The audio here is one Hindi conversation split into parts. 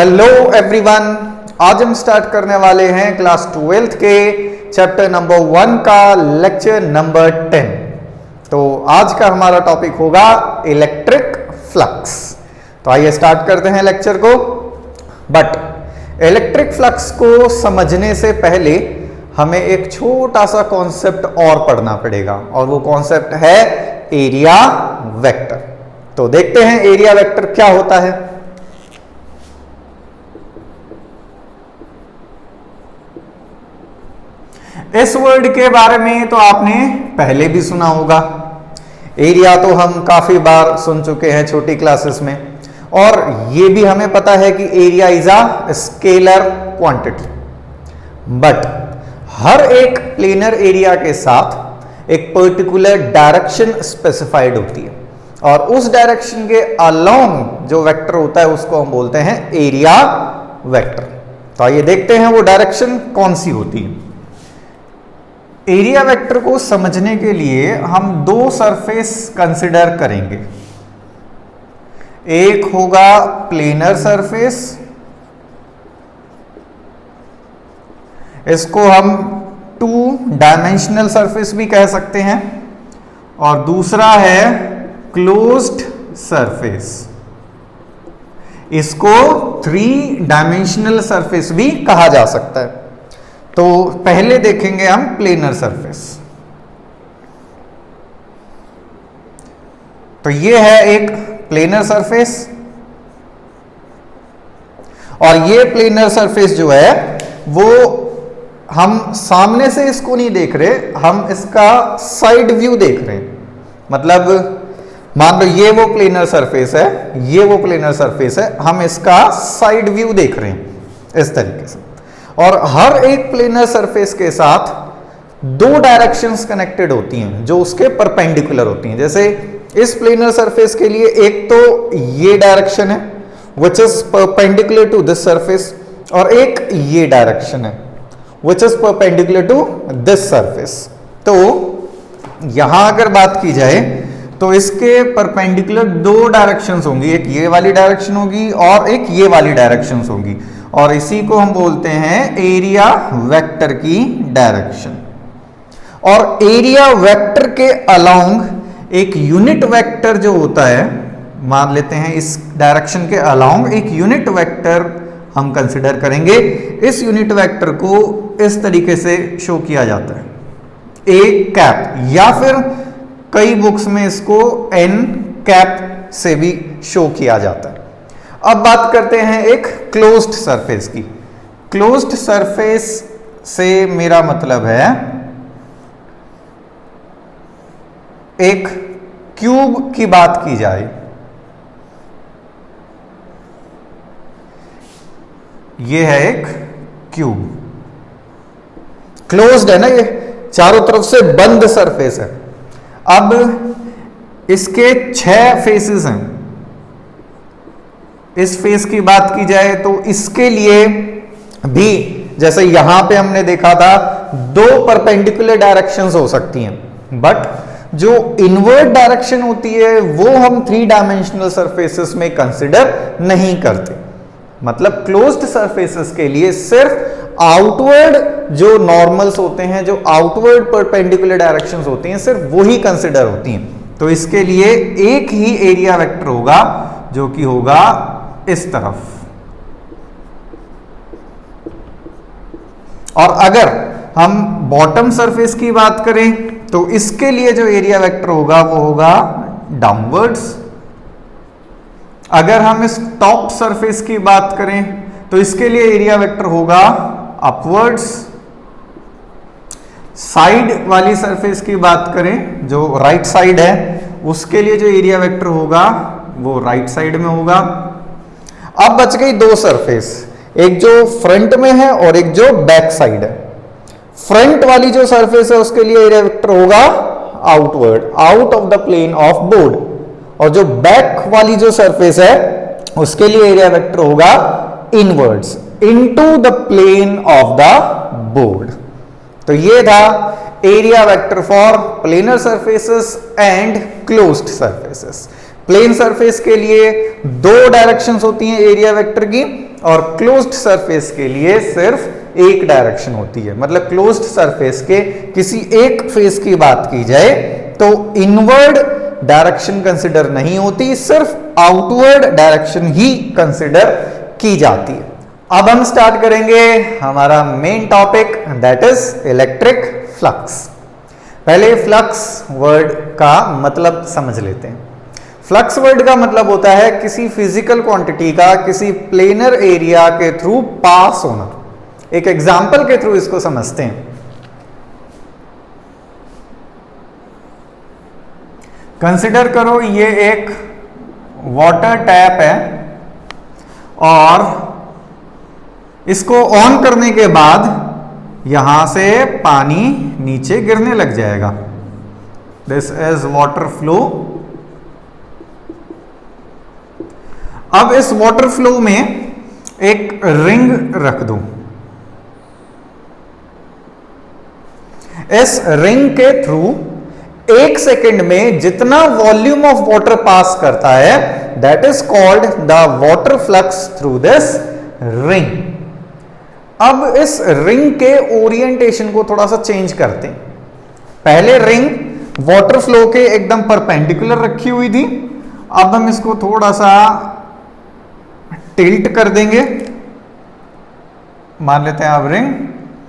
हेलो एवरीवन, आज हम स्टार्ट करने वाले हैं क्लास 12th के चैप्टर नंबर 1 का लेक्चर नंबर 10। तो आज का हमारा टॉपिक होगा इलेक्ट्रिक फ्लक्स। तो आइए स्टार्ट करते हैं लेक्चर को। बट इलेक्ट्रिक फ्लक्स को समझने से पहले हमें एक छोटा सा कॉन्सेप्ट और पढ़ना पड़ेगा, और वो कॉन्सेप्ट है एरिया वेक्टर। तो देखते हैं एरिया वेक्टर क्या होता है। इस वर्ड के बारे में तो आपने पहले भी सुना होगा। एरिया तो हम काफी बार सुन चुके हैं छोटी क्लासेस में, और ये भी हमें पता है कि area is a scalar quantity. But हर एक प्लेनर एरिया के साथ एक पर्टिकुलर डायरेक्शन स्पेसिफाइड होती है, और उस डायरेक्शन के अलोंग जो वेक्टर होता है उसको हम बोलते हैं एरिया वेक्टर। तो आइए देखते हैं वो डायरेक्शन कौन सी होती है। एरिया वेक्टर को समझने के लिए हम दो सरफेस कंसिडर करेंगे। एक होगा प्लेनर सरफेस, इसको हम 2 डायमेंशनल सरफेस भी कह सकते हैं, और दूसरा है क्लोज्ड सरफेस, इसको 3 डायमेंशनल सरफेस भी कहा जा सकता है। तो पहले देखेंगे हम प्लेनर सरफेस। तो ये है एक प्लेनर सरफेस, और ये प्लेनर सरफेस जो है वो हम सामने से इसको नहीं देख रहे, हम इसका साइड व्यू देख रहे हैं। मतलब मान लो ये वो प्लेनर सरफेस है, ये वो प्लेनर सरफेस है, हम इसका साइड व्यू देख रहे हैं इस तरीके से। और हर एक प्लेनर सरफेस के साथ 2 डायरेक्शंस कनेक्टेड होती हैं जो उसके परपेंडिकुलर होती हैं। जैसे इस प्लेनर सरफेस के लिए एक तो ये डायरेक्शन है which is perpendicular to this surface, और एक ये डायरेक्शन है which is perpendicular to this surface. तो यहां अगर बात की जाए तो इसके परपेंडिकुलर 2 डायरेक्शंस होंगी, एक ये वाली डायरेक्शन होगी और एक ये वाली डायरेक्शंस होंगी, और इसी को हम बोलते हैं एरिया वेक्टर की डायरेक्शन। और एरिया वेक्टर के अलोंग एक यूनिट वेक्टर जो होता है, मान लेते हैं इस डायरेक्शन के अलोंग एक यूनिट वेक्टर हम कंसिडर करेंगे। इस यूनिट वेक्टर को इस तरीके से शो किया जाता है, ए कैप, या फिर कई बुक्स में इसको एन कैप से भी शो किया जाता है। अब बात करते हैं एक क्लोज्ड सरफेस की। क्लोज्ड सरफेस से मेरा मतलब है एक क्यूब की बात की जाए, ये है एक क्यूब, क्लोज्ड है ना, ये चारों तरफ से बंद सरफेस है। अब इसके 6 फेसेस हैं। इस फेस की बात की जाए तो इसके लिए भी जैसे यहां पे हमने देखा था 2 परपेंडिकुलर डायरेक्शंस हो सकती हैं, बट जो इनवर्ड डायरेक्शन होती है वो हम 3 डायमेंशनल सरफेसेस में कंसिडर नहीं करते। मतलब क्लोज्ड सरफेसेस के लिए सिर्फ आउटवर्ड जो नॉर्मल्स होते हैं, जो आउटवर्ड परपेंडिकुलर डायरेक्शंस होती हैं, सिर्फ वही कंसिडर होती हैं। तो इसके लिए एक ही एरिया वेक्टर होगा जो कि होगा इस तरफ। और अगर हम बॉटम सरफेस की बात करें तो इसके लिए जो एरिया वेक्टर होगा वो होगा डाउनवर्ड्स। अगर हम इस टॉप सरफेस की बात करें तो इसके लिए एरिया वेक्टर होगा अपवर्ड्स। साइड वाली सरफेस की बात करें जो राइट साइड है, उसके लिए जो एरिया वेक्टर होगा वो राइट साइड में होगा। अब बच गई 2 सरफेस, एक जो फ्रंट में है और एक जो बैक साइड है। फ्रंट वाली जो सरफेस है उसके लिए एरिया वेक्टर होगा outward, out of the plane of board, और जो बैक वाली जो सरफेस है उसके लिए एरिया वेक्टर होगा inwards, into the plane of the board. तो ये था area vector for planar surfaces and closed surfaces. Plane surface के लिए 2 डायरेक्शंस होती हैं एरिया वेक्टर की, और क्लोज्ड सरफेस के लिए सिर्फ एक डायरेक्शन होती है। मतलब क्लोज्ड सरफेस के किसी एक फेस की बात की जाए तो इनवर्ड डायरेक्शन कंसिडर नहीं होती, सिर्फ आउटवर्ड डायरेक्शन ही कंसिडर की जाती है। अब हम स्टार्ट करेंगे हमारा main topic, that is electric flux. पहले फ्लक्स वर्ड का मतलब समझ लेते हैं। फ्लक्स वर्ड का मतलब होता है किसी फिजिकल क्वांटिटी का किसी प्लेनर एरिया के थ्रू पास होना। एक एग्जांपल के थ्रू इसको समझते हैं। कंसिडर करो ये एक वाटर टैप है और इसको ऑन करने के बाद यहां से पानी नीचे गिरने लग जाएगा। This is water flow. अब इस वाटर फ्लो में एक रिंग रख दूं। इस रिंग के थ्रू 1 सेकेंड में जितना वॉल्यूम ऑफ वाटर पास करता है that is called the water flux through this ring. अब इस रिंग के ओरिएंटेशन को थोड़ा सा चेंज करते हैं। पहले रिंग वाटर फ्लो के एकदम परपेंडिकुलर रखी हुई थी, अब हम इसको थोड़ा सा टिल्ट कर देंगे। मान लेते हैं अब रिंग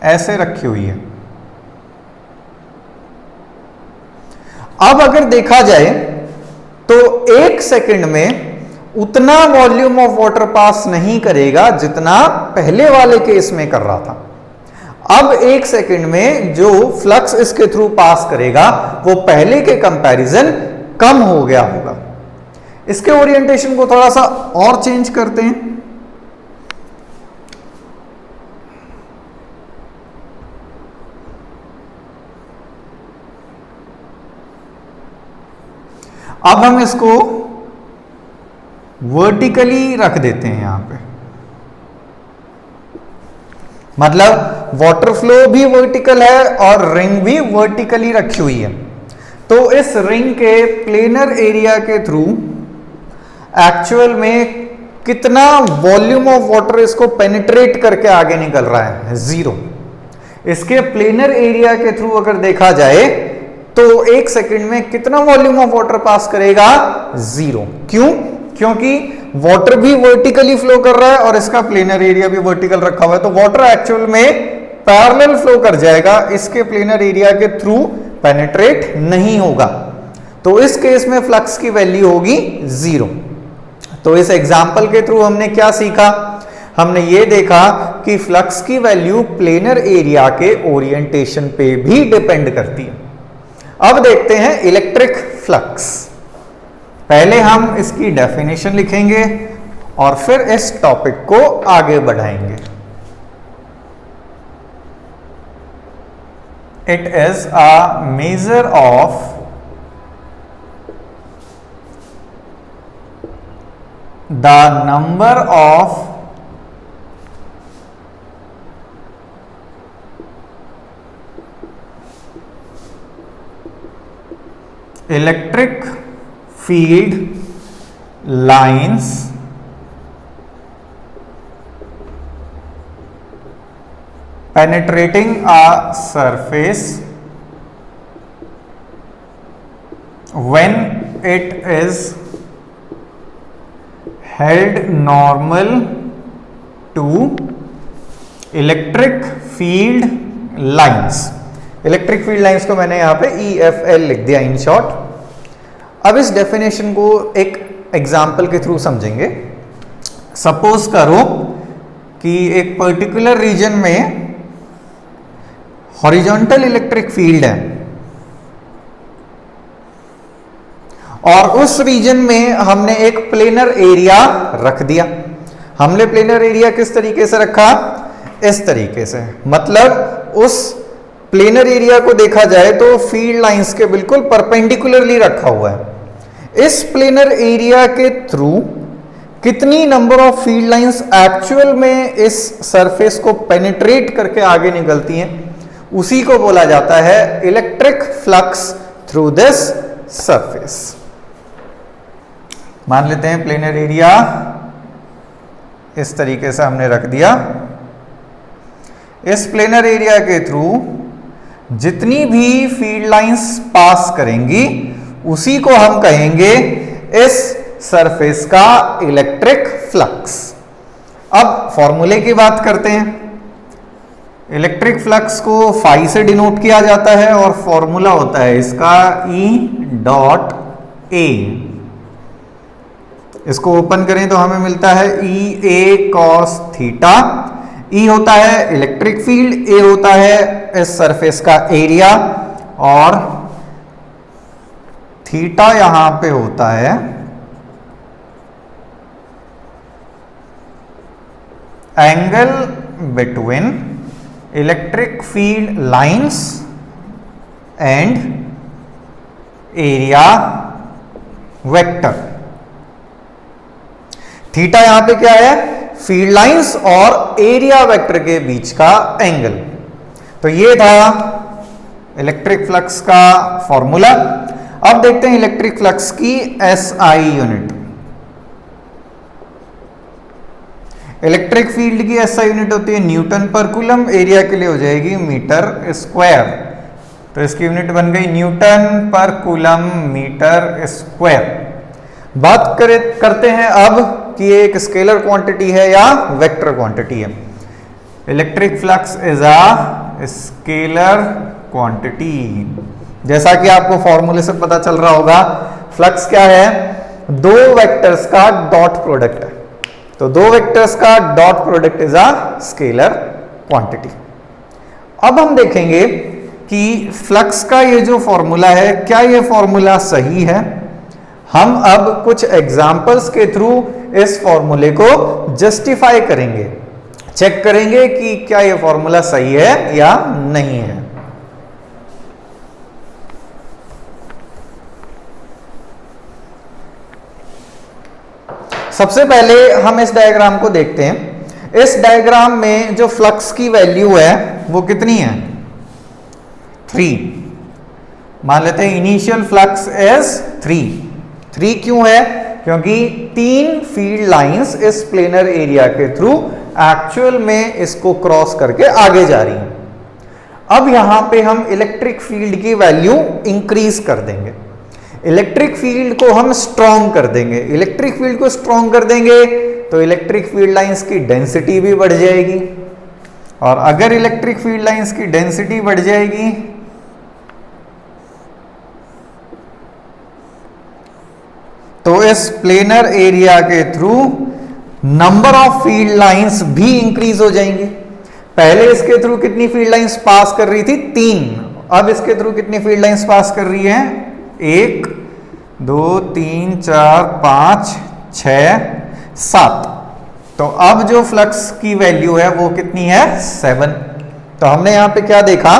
ऐसे रखी हुई है। अब अगर देखा जाए तो 1 सेकेंड में उतना वॉल्यूम ऑफ वाटर पास नहीं करेगा जितना पहले वाले केस में कर रहा था। अब 1 सेकेंड में जो फ्लक्स इसके थ्रू पास करेगा वो पहले के कंपैरिजन कम हो गया होगा। इसके ओरिएंटेशन को थोड़ा सा और चेंज करते हैं। अब हम इसको वर्टिकली रख देते हैं यहां पे। मतलब वाटर फ्लो भी वर्टिकल है और रिंग भी वर्टिकली रखी हुई है। तो इस रिंग के प्लेनर एरिया के थ्रू एक्चुअल में कितना वॉल्यूम ऑफ वाटर इसको पेनिट्रेट करके आगे निकल रहा है, 0। इसके प्लेनर एरिया के थ्रू अगर देखा जाए तो 1 सेकेंड में कितना वॉल्यूम ऑफ वाटर पास करेगा, 0। क्यों? क्योंकि वाटर भी वर्टिकली फ्लो कर रहा है और इसका प्लेनर एरिया भी वर्टिकल रखा हुआ है। तो वाटर एक्चुअल में पैरेलल फ्लो कर जाएगा, इसके प्लेनर एरिया के थ्रू पेनिट्रेट नहीं होगा। तो इस केस में फ्लक्स की वैल्यू होगी 0। तो इस एग्जांपल के थ्रू हमने क्या सीखा? हमने ये देखा कि फ्लक्स की वैल्यू प्लेनर एरिया के ओरिएंटेशन पे भी डिपेंड करती है। अब देखते हैं इलेक्ट्रिक फ्लक्स। पहले हम इसकी डेफिनेशन लिखेंगे और फिर इस टॉपिक को आगे बढ़ाएंगे। It is a measure of the number of electric field lines penetrating a surface when it is held normal to electric field lines। Electric field lines को मैंने यहां पे EFL लिख दिया इन शॉर्ट। अब इस डेफिनेशन को एक एग्जाम्पल के थ्रू समझेंगे। सपोज करो कि एक पर्टिकुलर रीजन में हॉरिजॉन्टल इलेक्ट्रिक फील्ड है और उस रीजन में हमने एक प्लेनर एरिया रख दिया। हमने प्लेनर एरिया किस तरीके से रखा? इस तरीके से। मतलब उस प्लेनर एरिया को देखा जाए तो फील्ड लाइंस के बिल्कुल परपेंडिकुलरली रखा हुआ है। इस प्लेनर एरिया के थ्रू कितनी number of field lines actual में इस सरफेस को पेनिट्रेट करके आगे निकलती हैं, उसी को बोला जाता है electric flux through this surface. मान लेते हैं प्लेनर एरिया इस तरीके से हमने रख दिया। इस प्लेनर एरिया के थ्रू जितनी भी फील्ड लाइंस पास करेंगी उसी को हम कहेंगे इस सरफेस का इलेक्ट्रिक फ्लक्स। अब फॉर्मूले की बात करते हैं। इलेक्ट्रिक फ्लक्स को फाई से डिनोट किया जाता है और फॉर्मूला होता है इसका E डॉट A। इसको ओपन करें तो हमें मिलता है EA cos थीटा। E होता है इलेक्ट्रिक फील्ड, A होता है इस सरफेस का एरिया और थीटा यहां पे होता है angle between electric field lines and area vector. Theta यहां पे क्या है? फील्ड लाइंस और एरिया वेक्टर के बीच का एंगल। तो ये था इलेक्ट्रिक फ्लक्स का फॉर्मूला। अब देखते हैं इलेक्ट्रिक फ्लक्स की SI यूनिट। इलेक्ट्रिक फील्ड की SI यूनिट होती है न्यूटन पर कूलम, एरिया के लिए हो जाएगी मीटर स्क्वायर। तो इसकी यूनिट बन गई Newton per coulomb metre square. बात करते हैं अब कि ये एक स्केलर क्वांटिटी है या वेक्टर क्वांटिटी है। Electric flux is a scalar quantity. जैसा कि आपको फॉर्मूले से पता चल रहा होगा, फ्लक्स क्या है? दो वेक्टर्स का डॉट प्रोडक्ट है। तो दो वेक्टर्स का dot product is a scalar quantity. अब हम देखेंगे कि फ्लक्स का ये जो फॉर्मूला है, क्या ये फॉर्मूला सही है? हम अब कुछ एग्जाम्पल्स के थ्रू इस फॉर्मूले को जस्टिफाई करेंगे, चेक करेंगे कि क्या ये फॉर्मूला सही है या नहीं है। सबसे पहले हम इस डायग्राम को देखते हैं। इस डायग्राम में जो फ्लक्स की वैल्यू है वो कितनी है? 3। मान लेते हैं इनिशियल फ्लक्स इज 3 क्यों है? क्योंकि 3 फील्ड लाइंस इस प्लेनर एरिया के थ्रू एक्चुअल में इसको क्रॉस करके आगे जा रही हैं। अब यहां पे हम इलेक्ट्रिक फील्ड की वैल्यू इंक्रीज कर देंगे, इलेक्ट्रिक फील्ड को हम स्ट्रॉन्ग कर देंगे। इलेक्ट्रिक फील्ड को स्ट्रॉन्ग कर देंगे तो इलेक्ट्रिक फील्ड लाइंस की डेंसिटी भी बढ़ जाएगी, और अगर इलेक्ट्रिक फील्ड लाइंस की डेंसिटी बढ़ जाएगी तो इस प्लेनर एरिया के through number of field lines भी इंक्रीज हो जाएंगी। पहले इसके थ्रू कितनी फील्ड लाइंस पास कर रही थी? 3। अब इसके थ्रू कितनी फील्ड लाइंस पास कर रही है? 1 2 3 4 5 6 7। तो अब जो फ्लक्स की वैल्यू है वो कितनी है? 7। तो हमने यहां पे क्या देखा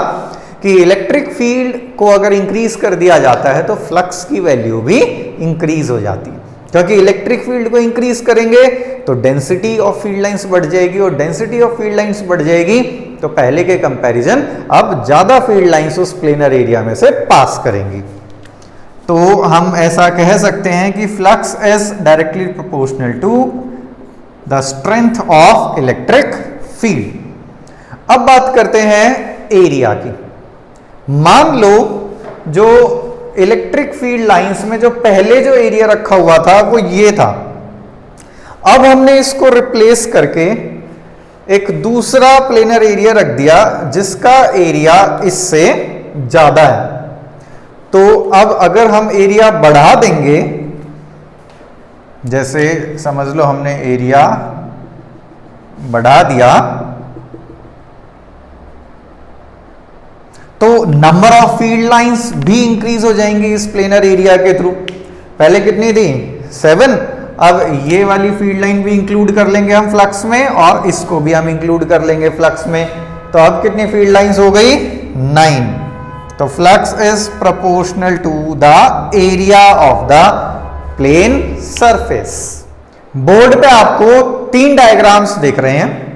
कि इलेक्ट्रिक फील्ड को अगर इंक्रीज कर दिया जाता है तो फ्लक्स की वैल्यू भी इंक्रीज हो जाती है, क्योंकि इलेक्ट्रिक फील्ड को इंक्रीज करेंगे तो डेंसिटी ऑफ फील्ड लाइंस बढ़ जाएगी, और डेंसिटी ऑफ फील्ड लाइंस बढ़ जाएगी तो पहले के कंपैरिजन अब ज्यादा फील्ड लाइंस उस प्लेनर एरिया में से पास करेंगी। तो हम ऐसा कह सकते हैं कि flux is directly proportional to the strength of electric field. अब बात करते हैं एरिया की। मान लो जो इलेक्ट्रिक फील्ड लाइंस में जो पहले जो एरिया रखा हुआ था वो ये था। अब हमने इसको रिप्लेस करके एक दूसरा प्लेनर एरिया रख दिया जिसका एरिया इससे ज्यादा है। तो अब अगर हम एरिया बढ़ा देंगे, जैसे समझ लो हमने एरिया बढ़ा दिया, तो नंबर ऑफ फील्ड लाइंस भी इंक्रीज हो जाएंगी इस प्लेनर एरिया के थ्रू। पहले कितनी थी? 7। अब ये वाली फील्ड लाइन भी इंक्लूड कर लेंगे हम फ्लक्स में, और इसको भी हम इंक्लूड कर लेंगे फ्लक्स में। तो अब कितनी फील्ड लाइंस हो गई? 9। तो flux is proportional to the area of the plane surface. Board पे आपको 3 डायग्राम्स दिख रहे हैं।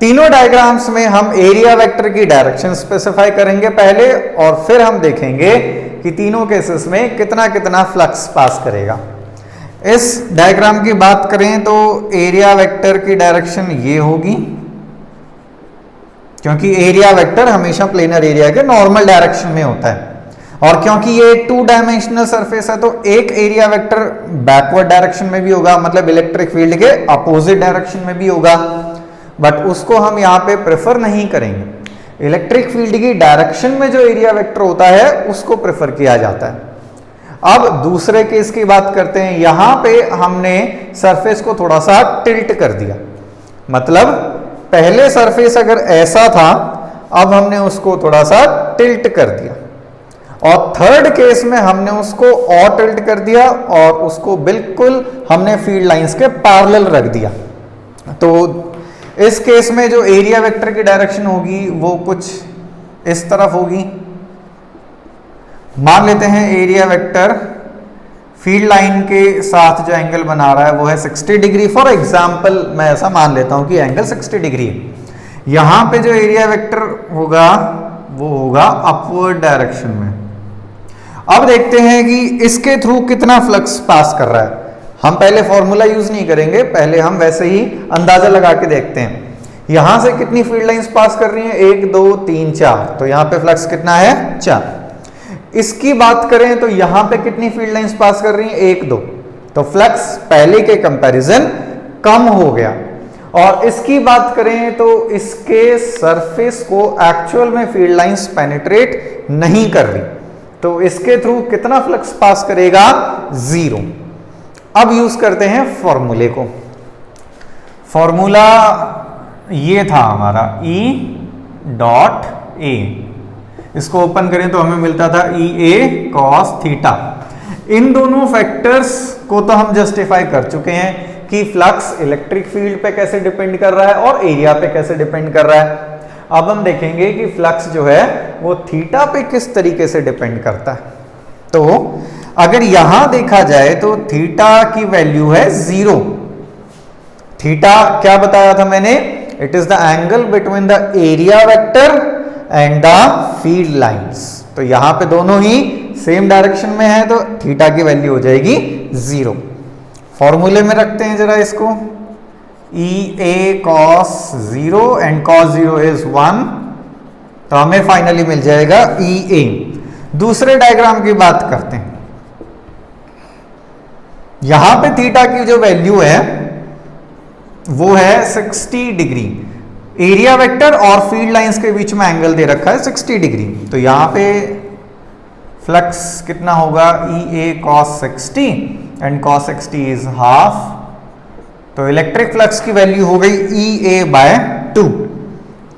तीनों डायग्राम्स में हम एरिया वेक्टर की डायरेक्शन स्पेसिफाई करेंगे पहले, और फिर हम देखेंगे कि तीनों केसेस में कितना कितना फ्लक्स पास करेगा। इस डायग्राम की बात करें तो एरिया वेक्टर की डायरेक्शन ये होगी, क्योंकि एरिया वेक्टर हमेशा प्लेनर एरिया के नॉर्मल डायरेक्शन में होता है, और क्योंकि ये 2 डायमेंशनल सरफेस है तो एक एरिया वेक्टर बैकवर्ड डायरेक्शन में भी होगा, मतलब इलेक्ट्रिक फील्ड के अपोजिट डायरेक्शन में भी होगा, बट उसको हम यहाँ पे प्रेफर नहीं करेंगे। इलेक्ट्रिक फील्ड की डायरेक्शन में जो एरिया वेक्टर होता है उसको प्रेफर किया जाता है। अब दूसरे केस की बात करते हैं। यहां पे हमने सरफेस को थोड़ा सा टिल्ट कर दिया, मतलब पहले सरफेस अगर ऐसा था, अब हमने उसको थोड़ा सा टिल्ट कर दिया, और थर्ड केस में हमने उसको और टिल्ट कर दिया और उसको बिल्कुल हमने फील्ड लाइंस के पैरेलल रख दिया। तो इस केस में जो एरिया वेक्टर की डायरेक्शन होगी वो कुछ इस तरफ होगी। मान लेते हैं एरिया वेक्टर फील्ड लाइन के साथ जो एंगल बना रहा है वो है 60 डिग्री। फॉर एग्जाम्पल मैं ऐसा मान लेता हूं कि एंगल 60 डिग्री है। यहां पे जो एरिया वेक्टर होगा वो होगा अपवर्ड डायरेक्शन में। अब देखते हैं कि इसके थ्रू कितना फ्लक्स पास कर रहा है। हम पहले फॉर्मूला यूज नहीं करेंगे, पहले हम वैसे ही अंदाजा लगा के देखते हैं। यहां से कितनी फील्ड लाइंस पास कर रही हैं, 1 2 3 4, तो यहां पे फ्लक्स कितना है 4। इसकी बात करें तो यहां पे कितनी फील्ड लाइंस पास कर रही हैं, 1 2, तो फ्लक्स पहले के कंपैरिजन कम हो गया। और इसकी बात करें तो इसके सरफेस को एक्चुअल में फील्ड लाइंस पेनिट्रेट नहीं कर रही, तो इसके थ्रू कितना फ्लक्स पास करेगा, 0। अब यूज करते हैं फॉर्मूले को। फॉर्मूला ये था हमारा E डॉट ए, इसको ओपन करें तो हमें मिलता था ई ए कॉस थीटा। इन दोनों फैक्टर्स को तो हम जस्टिफाई कर चुके हैं कि फ्लक्स इलेक्ट्रिक फील्ड पे कैसे डिपेंड कर रहा है और एरिया पे कैसे डिपेंड कर रहा है। अब हम देखेंगे कि फ्लक्स जो है वो थीटा पे किस तरीके से डिपेंड करता है। तो अगर यहां देखा जाए तो थीटा की वैल्यू है 0। थीटा क्या बताया था मैंने, it is the angle between the area vector and the field lines. तो यहां पे दोनों ही सेम डायरेक्शन में है, तो थीटा की वैल्यू हो जाएगी 0। फॉर्मूले में रखते हैं जरा इसको, ई A cos 0 and cos 0 is 1, तो हमें फाइनली मिल जाएगा ई ए। दूसरे डायग्राम की बात करते हैं। यहां पे थीटा की जो वैल्यू है वो है 60 डिग्री। एरिया वेक्टर और फील्ड लाइंस के बीच में एंगल दे रखा है 60 डिग्री, तो यहां पे फ्लक्स कितना होगा, E A cos 60 and cos 60 is half, तो इलेक्ट्रिक फ्लक्स की वैल्यू हो गई ई ए बाय 2।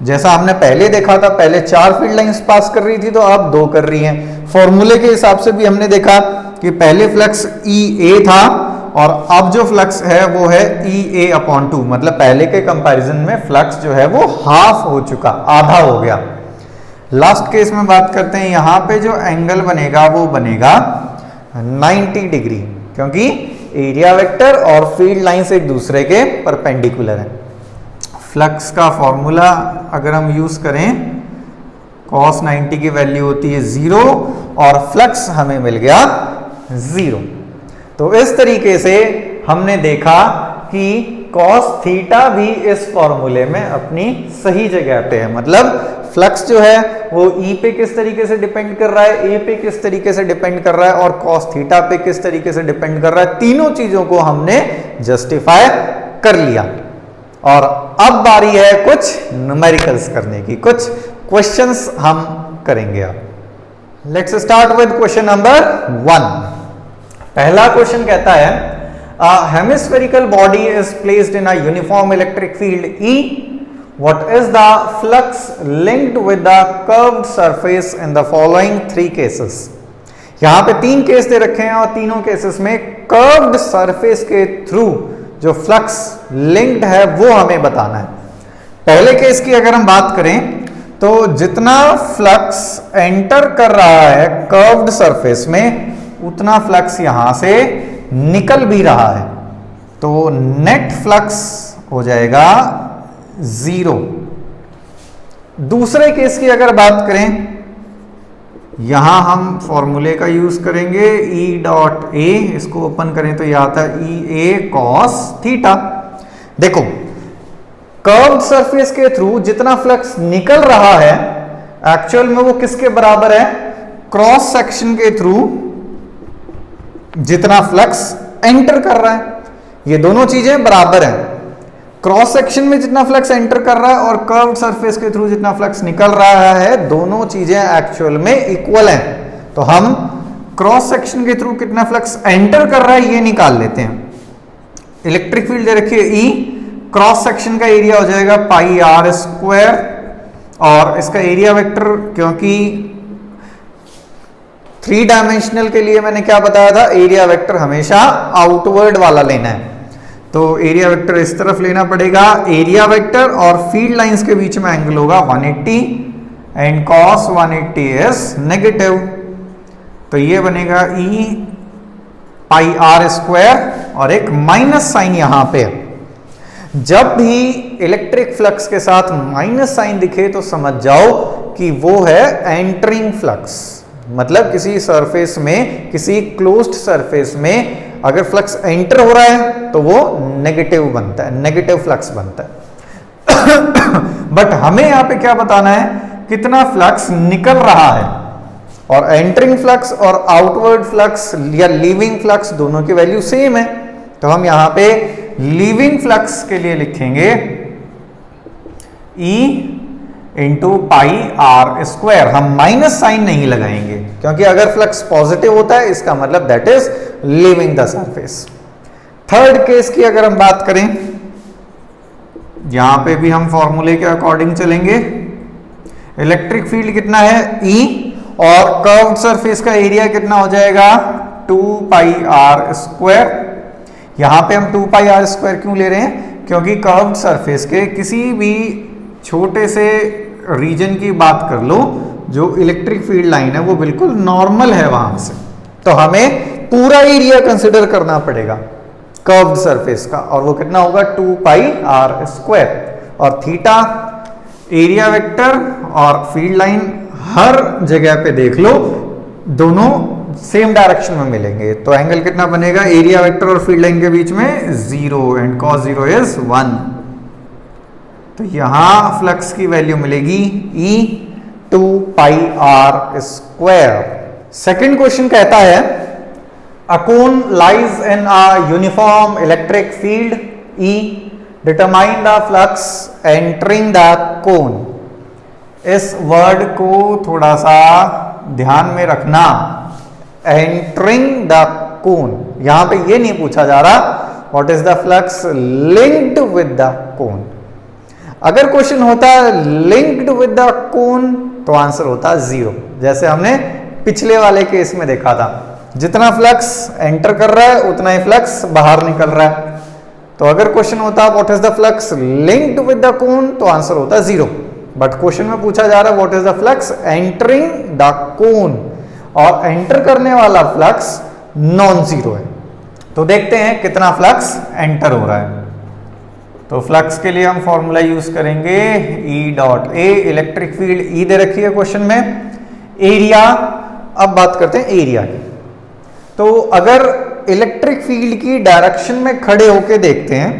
जैसा हमने पहले देखा था, पहले 4 फील्ड लाइंस पास कर रही थी तो अब 2 कर रही हैं। फॉर्मूले के हिसाब से भी हमने देखा कि पहले फ्लक्स ई ए था और अब जो फ्लक्स है वो है ई ए अपॉन 2, मतलब पहले के कंपैरिजन में फ्लक्स जो है वो हाफ हो चुका, आधा हो गया। लास्ट केस में बात करते हैं। यहां पे जो एंगल बनेगा वो बनेगा 90 डिग्री, क्योंकि एरिया वेक्टर और फील्ड लाइंस एक दूसरे के परपेंडिकुलर है। फ्लक्स का फॉर्मूला अगर हम यूज करें, cos 90 की वैल्यू होती है 0 और फ्लक्स हमें मिल गया 0। तो इस तरीके से हमने देखा कि cos थीटा भी इस फॉर्मूले में अपनी सही जगह पे है, मतलब फ्लक्स जो है वो E पे किस तरीके से डिपेंड कर रहा है, A पे किस तरीके से डिपेंड कर रहा है और cos थीटा पे किस तरीके से डिपेंड कर रहा है। तीनों चीजों को हमने जस्टिफाई कर लिया। और अब बारी है कुछ न्यूमेरिकल्स करने की, कुछ क्वेश्चंस हम करेंगे। अब let's start with question number 1। पहला क्वेश्चन कहता है, a hemispherical body is placed in a uniform electric field E. What is the flux linked with the curved surface in the following 3 cases? यहां पे 3 केस दे रखे हैं और तीनों केसेस में कर्व्ड सरफेस के थ्रू जो फ्लक्स लिंक्ड है वो हमें बताना है। पहले केस की अगर हम बात करें तो जितना फ्लक्स एंटर कर रहा है कर्व्ड सरफेस में उतना फ्लक्स यहां से निकल भी रहा है, तो नेट फ्लक्स हो जाएगा 0। दूसरे केस की अगर बात करें यहां हम फॉर्मूले का यूज करेंगे E डॉट ए, इसको ओपन करें तो यह आता है ई ए कॉस थीटा। देखो कर्व्ड सरफेस के थ्रू जितना फ्लक्स निकल रहा है एक्चुअल में वो किसके बराबर है, क्रॉस सेक्शन के थ्रू जितना फ्लक्स एंटर कर रहा है। ये दोनों चीजें बराबर हैं, क्रॉस सेक्शन में जितना फ्लक्स एंटर कर रहा है और कर्व्ड सरफेस के थ्रू जितना फ्लक्स निकल रहा है, दोनों चीजें एक्चुअल में इक्वल हैं। तो हम क्रॉस सेक्शन के थ्रू कितना फ्लक्स एंटर कर रहा है ये निकाल लेते हैं। इलेक्ट्रिक फील्ड दे रखी है E, क्रॉस सेक्शन का एरिया हो जाएगा पाई आर स्क्वायर, और इसका एरिया वेक्टर, क्योंकि 3 डायमेंशनल के लिए मैंने क्या बताया था, एरिया वेक्टर हमेशा आउटवर्ड वाला लेना है, तो एरिया वेक्टर इस तरफ लेना पड़ेगा। एरिया वेक्टर और फील्ड लाइंस के बीच में एंगल होगा 180 एंड cos 180 इज नेगेटिव, तो ये बनेगा E पाई आर स्क्वायर और एक माइनस साइन यहां पे। जब भी इलेक्ट्रिक फ्लक्स के साथ माइनस साइन दिखे तो समझ जाओ कि वो है एंटरिंग फ्लक्स, मतलब किसी सरफेस में, किसी क्लोज्ड सरफेस में अगर फ्लक्स एंटर हो रहा है तो वो नेगेटिव बनता है, नेगेटिव फ्लक्स बनता है। बट हमें यहां पे क्या बताना है, कितना फ्लक्स निकल रहा है, और एंटरिंग फ्लक्स और आउटवर्ड फ्लक्स या लीविंग फ्लक्स दोनों की वैल्यू सेम है। तो हम यहां पे लीविंग फ्लक्स के लिए लिखेंगे E into pi are square, हम माइनस साइन नहीं लगाएंगे क्योंकि अगर फ्लक्स पॉजिटिव होता है इसका मतलब that is leaving the surface. Third case की अगर हम बात करें, यहां पे भी हम फॉर्मूले के अकॉर्डिंग चलेंगे। इलेक्ट्रिक फील्ड कितना है E, और कर्व्ड सरफेस का एरिया कितना हो जाएगा 2 पाई आर स्क्वायर। यहां पे हम 2 पाई आर स्क्वायर क्यों ले रहे हैं, क्योंकि कर्व्ड सरफेस के किसी भी छोटे से रीजन की बात कर लो, जो इलेक्ट्रिक फील्ड लाइन है वो बिल्कुल नॉर्मल है वहां से, तो हमें पूरा एरिया कंसिडर करना पड़ेगा कर्व्ड सरफेस का, और वो कितना होगा 2 पाई आर स्क्वायर। और थीटा एरिया वेक्टर और फील्ड लाइन हर जगह पे देख लो, दोनों सेम डायरेक्शन में मिलेंगे, तो एंगल कितना बनेगा, एरिया वेक्टर और फील्ड लाइन के बीच में 0 एंड cos 0 इज 1। तो यहां फ्लक्स की वैल्यू मिलेगी E 2 pi are square. Second question कहता है a cone lies in a uniform electric field E, determine the flux entering the cone. इस वर्ड को थोड़ा सा ध्यान में रखना, एंटरिंग द कोन, यहां पे ये नहीं पूछा जा रहा what is the flux linked with the cone. अगर क्वेश्चन होता लिंक्ड विद द कोन तो आंसर होता 0, जैसे हमने पिछले वाले केस में देखा था, जितना फ्लक्स एंटर कर रहा है उतना ही फ्लक्स बाहर निकल रहा है। तो अगर क्वेश्चन होता what is the flux linked with the cone तो आंसर होता 0, बट क्वेश्चन में पूछा जा रहा है what is the flux entering the कोन, और एंटर करने वाला फ्लक्स नॉन जीरो है। तो देखते हैं कितना फ्लक्स एंटर हो रहा है। तो फ्लक्स के लिए हम फॉर्मूला यूज करेंगे E dot A, electric field E दे रखी है क्वेश्चन में, एरिया। अब बात करते हैं एरिया की। तो अगर इलेक्ट्रिक फील्ड की डायरेक्शन में खड़े होके देखते हैं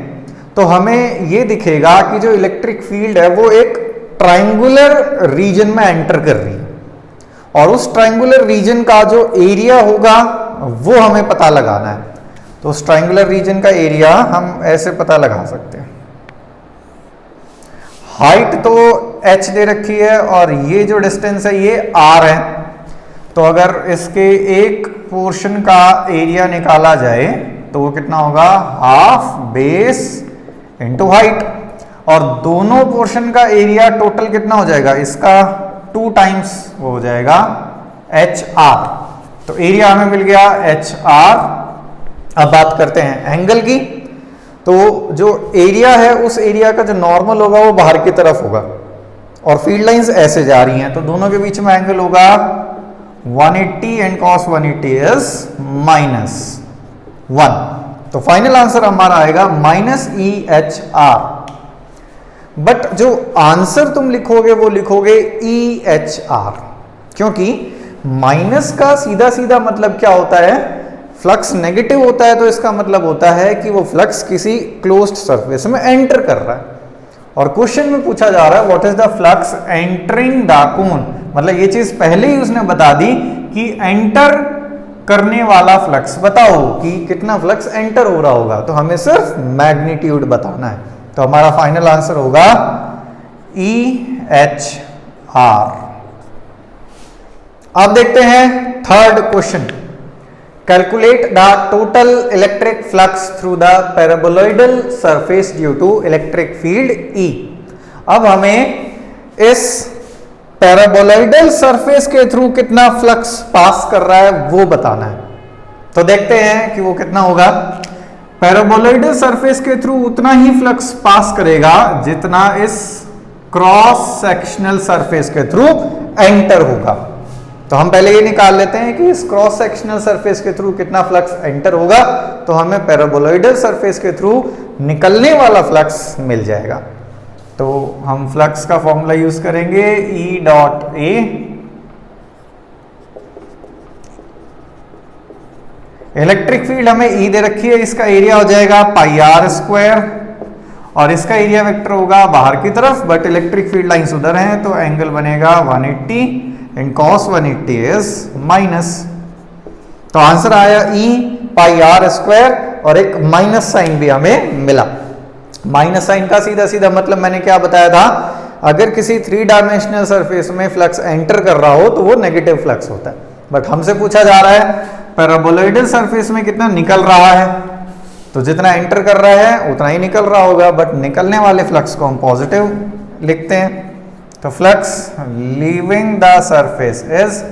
तो हमें ये दिखेगा कि जो इलेक्ट्रिक फील्ड है वो एक ट्रायंगुलर रीजन में एंटर कर रही है, और उस ट्रायंगुलर रीजन का जो एरिया होगा वो हमें पता लगाना है। तो उस ट्रायंगुलर रीजन का एरिया हम ऐसे पता लगा सकते हैं। हाइट तो h दे रखी है और ये जो डिस्टेंस है ये r है, तो अगर इसके एक पोर्शन का एरिया निकाला जाए तो वो कितना होगा, हाफ बेस इंटू हाइट, और दोनों पोर्शन का एरिया टोटल कितना हो जाएगा, इसका 2 टाइम्स वो हो जाएगा HR। तो एरिया हमें मिल गया HR। अब बात करते हैं एंगल की। तो जो एरिया है उस एरिया का जो नॉर्मल होगा वो बाहर की तरफ होगा, और फील्ड लाइंस ऐसे जा रही हैं, तो दोनों के बीच में एंगल होगा 180 एंड cos 180 इज -1। तो फाइनल आंसर हमारा आएगा -EHR। बट जो आंसर तुम लिखोगे वो लिखोगे EHR, क्योंकि माइनस का सीधा सीधा मतलब क्या होता है, फ्लक्स नेगेटिव होता है तो इसका मतलब होता है कि वो फ्लक्स किसी क्लोज्ड सरफेस में एंटर कर रहा है। और क्वेश्चन में पूछा जा रहा है what is the flux entering the कोन, मतलब ये चीज पहले ही उसने बता दी कि एंटर करने वाला फ्लक्स बताओ कि कितना फ्लक्स एंटर हो रहा होगा, तो हमें सिर्फ मैग्नीट्यूड बताना है। तो हमारा फाइनल आंसर होगा EHR। अब देखते हैं third question, calculate the total electric flux through the paraboloidal surface due to electric field E। अब हमें इस पैराबोलॉइडल सरफेस के थ्रू कितना फ्लक्स पास कर रहा है वो बताना है। तो देखते हैं कि वो कितना होगा। पैराबोलॉइडल सरफेस के थ्रू उतना ही फ्लक्स पास करेगा जितना इस क्रॉस सेक्शनल सरफेस के थ्रू एंटर होगा। तो हम पहले ये निकाल लेते हैं कि इस क्रॉस सेक्शनल सरफेस के थ्रू कितना फ्लक्स एंटर होगा, तो हमें पैराबोलॉइडल सरफेस के थ्रू निकलने वाला फ्लक्स मिल जाएगा। तो हम फ्लक्स का फॉर्मूला यूज करेंगे E.A, इलेक्ट्रिक फील्ड हमें E दे रखी है, इसका एरिया हो जाएगा पाई आर स्क्वायर और इसका एरिया वेक्टर होगा बाहर की तरफ, बट इलेक्ट्रिक फील्ड लाइंस उधर हैं तो एंगल बनेगा 180 एंड cos 180 इज माइनस। तो आंसर आया E पाई आर स्क्वायर और एक माइनस साइन भी हमें मिला। माइनस साइन का सीधा सीधा मतलब मैंने क्या बताया था, अगर किसी 3 डायमेंशनल सरफेस में फ्लक्स एंटर कर रहा हो तो वो नेगेटिव फ्लक्स होता है, बट हमसे पूछा जा रहा है पैराबोलॉइडल सरफेस में कितना निकल रहा है, तो जितना एंटर कर रहा है उतना ही निकल रहा होगा, बट निकलने वाले फ्लक्स को हम पॉजिटिव लिखते हैं। तो flux leaving the surface is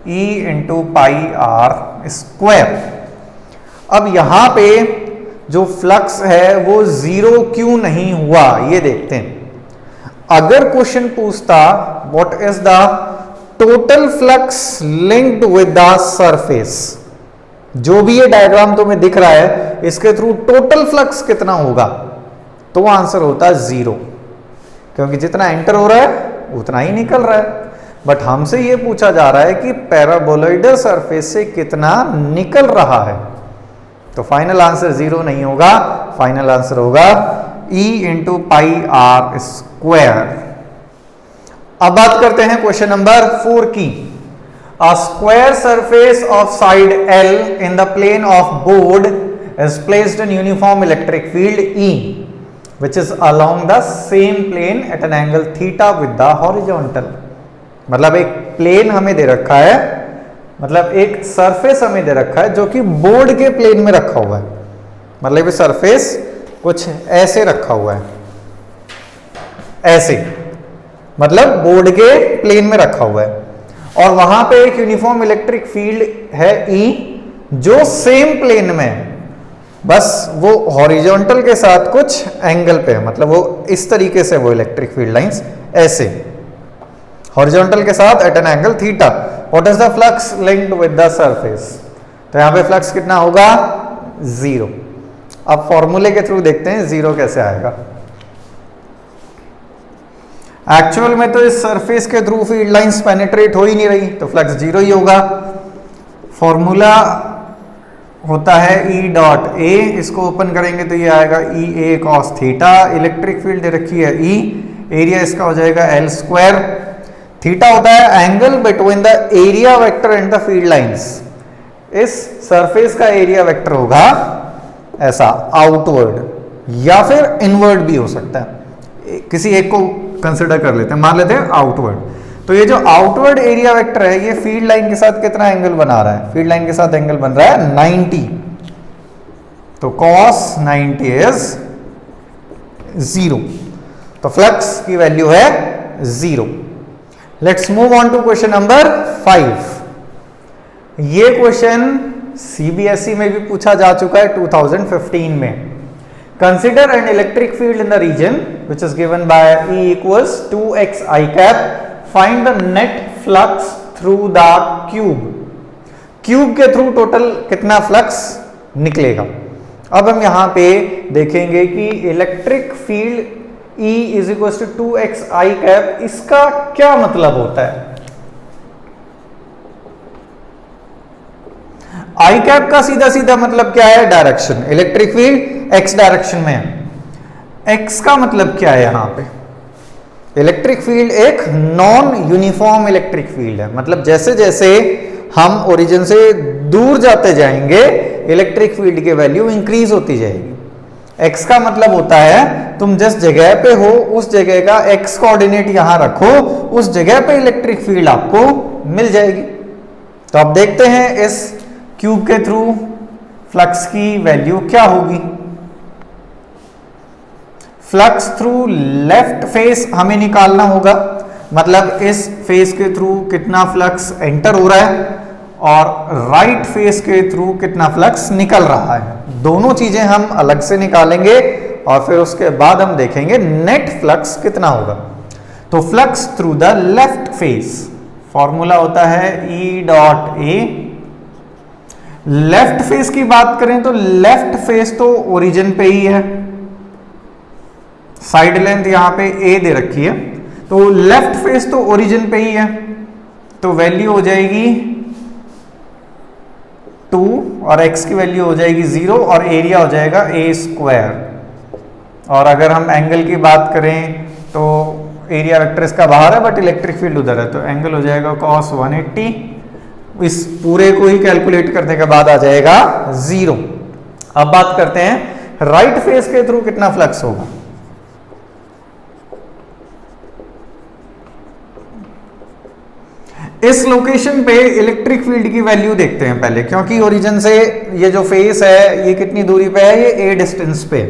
E into pi are square. अब यहां पे जो फ्लक्स है वो जीरो क्यों नहीं हुआ ये देखते हैं। अगर क्वेश्चन पूछता what is the total flux linked with the surface, जो भी ये डायग्राम तुम्हें दिख रहा है इसके थ्रू टोटल फ्लक्स कितना होगा, तो आंसर होता जीरो, क्योंकि जितना एंटर हो रहा है उतना ही निकल रहा है। बट हमसे ये पूछा जा रहा है कि पैराबोलॉइडल सरफेस से कितना निकल रहा है, तो फाइनल आंसर जीरो नहीं होगा, फाइनल आंसर होगा E into pi are square. अब बात करते हैं क्वेश्चन नंबर 4 की। A square surface of side L in the plane of board is placed in uniform electric field E which is along the same plane at an angle theta with the horizontal। मतलब एक प्लेन हमें दे रखा है, मतलब एक सरफेस हमें दे रखा है जो कि बोर्ड के प्लेन में रखा हुआ है, मतलब ये सरफेस कुछ ऐसे रखा हुआ है, ऐसे मतलब बोर्ड के प्लेन में रखा हुआ है, और वहां पे एक यूनिफॉर्म इलेक्ट्रिक फील्ड है E जो सेम प्लेन में है, बस वो हॉरिजॉन्टल के साथ कुछ एंगल पे है, मतलब वो इस तरीके से वो इलेक्ट्रिक फील्ड लाइंस ऐसे हॉरिजॉन्टल के साथ at an angle theta. What is the flux linked with the surface, तो यहां पे फ्लक्स कितना होगा जीरो। अब फॉर्मूले के थ्रू देखते हैं जीरो कैसे आएगा। एक्चुअल में तो इस सरफेस के थ्रू फील्ड लाइंस पेनिट्रेट हो ही नहीं रही, तो फ्लक्स जीरो ही होगा। फॉर्मूला होता है E.A, इसको ओपन करेंगे तो ये आएगा EA cos theta, electric field दे रखी है E, एरिया इसका हो जाएगा L स्क्वायर, थीटा होता है angle between the area vector and the field lines. इस सरफेस का एरिया वेक्टर होगा ऐसा आउटवर्ड या फिर इनवर्ड भी हो सकता है, किसी एक को कंसिडर कर लेते हैं, मान लेते हैं आउटवर्ड। तो ये जो आउटवर्ड एरिया वेक्टर है ये फील्ड लाइन के साथ कितना एंगल बना रहा है, फील्ड लाइन के साथ एंगल बन रहा है 90, तो cos 90 इज जीरो, तो फ्लक्स की वैल्यू है zero. Let's move on to question number 5। ये क्वेश्चन CBSE में भी पूछा जा चुका है 2015 में। Consider an electric field in the region which is given by E equals 2x I cap, find the net flux through the cube. Cube के थ्रू टोटल कितना फ्लक्स निकलेगा। अब हम यहां पे देखेंगे कि electric field E is equal to 2x I cap, इसका क्या मतलब होता है। आई कैप का सीधा सीधा मतलब क्या है? Direction. Electric field x direction में है। एक्स का मतलब क्या है यहां पे? इलेक्ट्रिक फील्ड एक नॉन यूनिफॉर्म इलेक्ट्रिक फील्ड है, मतलब जैसे जैसे हम ओरिजिन से दूर जाते जाएंगे इलेक्ट्रिक फील्ड की वैल्यू इंक्रीज होती जाएगी। एक्स का मतलब होता है तुम जिस जगह पे हो उस जगह का एक्स कोऑर्डिनेट यहां रखो, उस जगह पे इलेक्ट्रिक फील्ड आपको मिल जाएगी। तो अब देखते हैं इस क्यूब के थ्रू फ्लक्स की वैल्यू क्या होगी। फ्लक्स थ्रू लेफ्ट फेस हमें निकालना होगा, मतलब इस फेस के थ्रू कितना फ्लक्स एंटर हो रहा है और राइट फेस के थ्रू कितना फ्लक्स निकल रहा है। दोनों चीजें हम अलग से निकालेंगे और फिर उसके बाद हम देखेंगे नेट फ्लक्स कितना होगा। तो flux through the left face formula होता है E dot A. Left face की बात करें तो लेफ्ट फेस तो ओरिजिन पे ही है, साइड लेंथ यहां पे ए दे रखी है, तो लेफ्ट फेस तो ओरिजिन पे ही है, तो वैल्यू हो जाएगी 2 और x की वैल्यू हो जाएगी 0 और एरिया हो जाएगा a स्क्वायर। और अगर हम एंगल की बात करें तो एरिया वेक्टर इसका बाहर है बट इलेक्ट्रिक फील्ड उधर है, तो एंगल हो जाएगा cos 180। इस पूरे को ही कैलकुलेट करने के बाद आ जाएगा 0। अब बात करते हैं राइट फेस के थ्रू कितना फ्लक्स होगा। इस लोकेशन पे इलेक्ट्रिक फील्ड की वैल्यू देखते हैं पहले, क्योंकि ओरिजिन से ये जो फेस है ये कितनी दूरी पे है? ये a डिस्टेंस पे,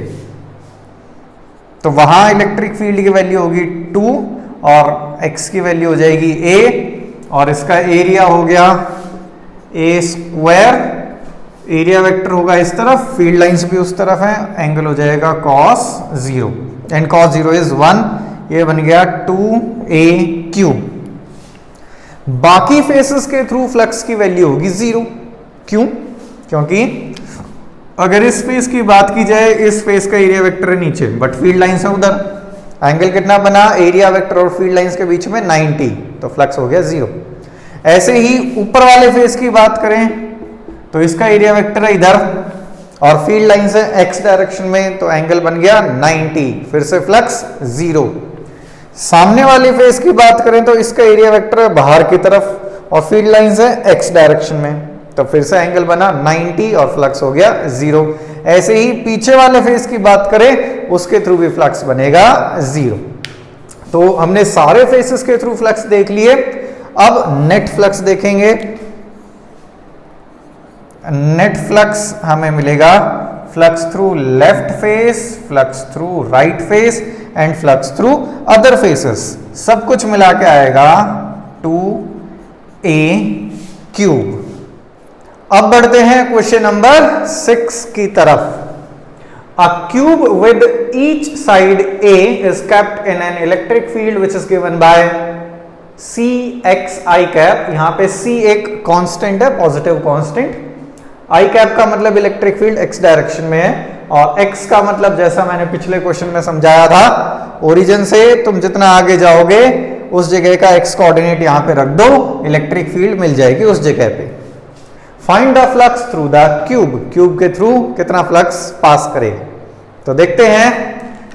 तो वहां इलेक्ट्रिक फील्ड की वैल्यू होगी 2 और x की वैल्यू हो जाएगी a और इसका एरिया हो गया a स्क्वायर। एरिया वेक्टर होगा इस तरफ, फील्ड लाइंस भी उस तरफ है, एंगल हो जाएगा cos 0 एंड cos 0 इज 1, ये बन गया 2a क्यूब। बाकी फेसेस के थ्रू फ्लक्स की वैल्यू होगी 0। क्यों? क्योंकि अगर इस फेस की बात की जाए, इस फेस का एरिया वेक्टर है नीचे बट फील्ड लाइंस है उधर, एंगल कितना बना? एरिया वेक्टर और फील्ड लाइंस के बीच में 90, तो फ्लक्स हो गया 0। ऐसे ही ऊपर वाले फेस की बात करें तो इसका एरिया वेक्टर है इधर और फील्ड लाइंस है एक्स डायरेक्शन में, तो एंगल बन गया 90, फिर से फ्लक्स 0। सामने वाली फेस की बात करें तो इसका एरिया वेक्टर है बाहर की तरफ और फील्ड लाइंस है एक्स डायरेक्शन में, तो फिर से एंगल बना 90 और फ्लक्स हो गया 0। ऐसे ही पीछे वाले फेस की बात करें उसके थ्रू भी फ्लक्स बनेगा 0। तो हमने सारे फेसेस के थ्रू फ्लक्स देख लिए, अब नेट फ्लक्स देखेंगे। नेट फ्लक्स हमें मिलेगा flux through left face, flux through right face and flux through other faces, सब कुछ मिला के आएगा 2a क्यूब। अब बढ़ते हैं क्वेश्चन नंबर 6 की तरफ। A cube with each side A is kept in an electric field which is given by C x I cap। यहां पे C एक कांस्टेंट है, पॉजिटिव कांस्टेंट। I कैप का मतलब इलेक्ट्रिक फील्ड x डायरेक्शन में है और x का मतलब जैसा मैंने पिछले क्वेश्चन में समझाया था, ओरिजिन से तुम जितना आगे जाओगे उस जगह का x कोऑर्डिनेट यहां पे रख दो, इलेक्ट्रिक फील्ड मिल जाएगी उस जगह पे। Find the flux through the cube, cube के थ्रू कितना फ्लक्स पास करेगा। तो देखते हैं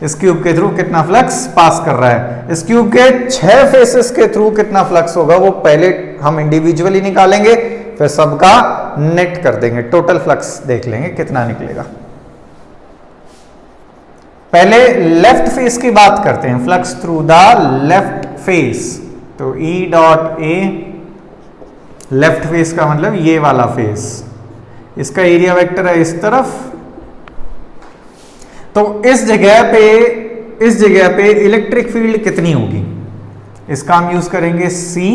इस क्यूब के थ्रू कितना फ्लक्स पास कर रहा है। इस क्यूब के 6 फेसेस के थ्रू कितना फ्लक्स होगा वो पहले हम इंडिविजुअली निकालेंगे, फिर सबका नेट कर देंगे, टोटल फ्लक्स देख लेंगे कितना निकलेगा। पहले लेफ्ट फेस की बात करते हैं, flux through the left face. तो E dot A, left face का मतलब ये वाला फेस, इसका एरिया वेक्टर है इस तरफ, तो इस जगह पे इलेक्ट्रिक फील्ड कितनी होगी इसका हम यूज करेंगे C।